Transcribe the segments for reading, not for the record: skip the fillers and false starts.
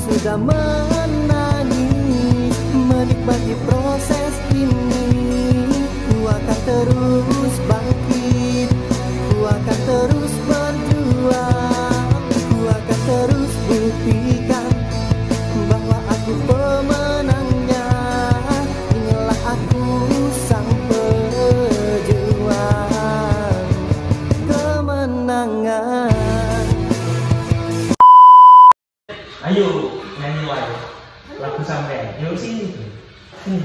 sudah menangis menikmati proses ini. Ku akan terus bangkit, ku akan terus berjuang, ku akan terus buktikan bahwa aku pemenangnya. Inilah aku sang pejuang kemenangan. Ayo nyanyi lagi lagu sampean. Yuk sini.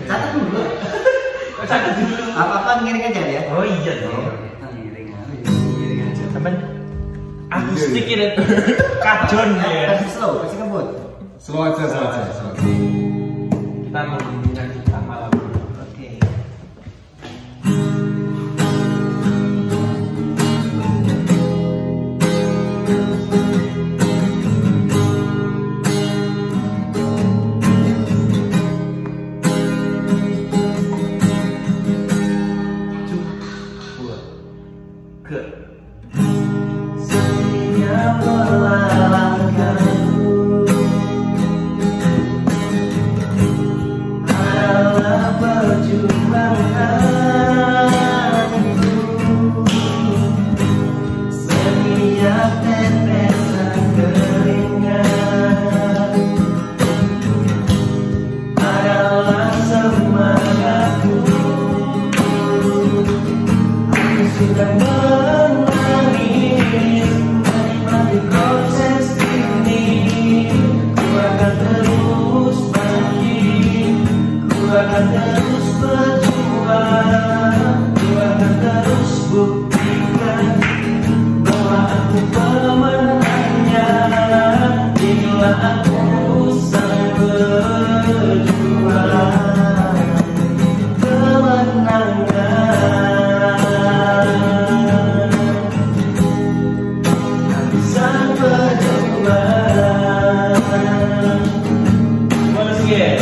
Catat dulu. Catat dulu. Apa-apa ngiring aja ya? Oh iya dong. Ngiring aja. Sampean akustik ini kajon ya. Kasih slow, kasih ngebut. Slow aja. Kita mau menyanyikan malam ini. Oke. Setiap melangkahku adalah perjuanganku. Setiap tetesan keringat adalah semangatku. Aku sudah menangis menikmati proses ini. Ku akan terus bangkit, ku akan terus berjuang, ku akan terus buktikan bahwa aku pemenangnya. Inilah aku sang pejuang kemenangan. Sang pejuang. Once again.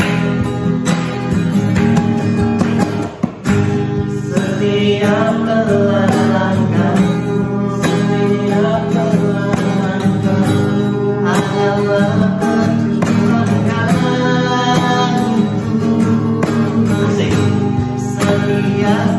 Setiap melangkahku, setiap melangkahku adalah perjuanganku. Asik. Setiap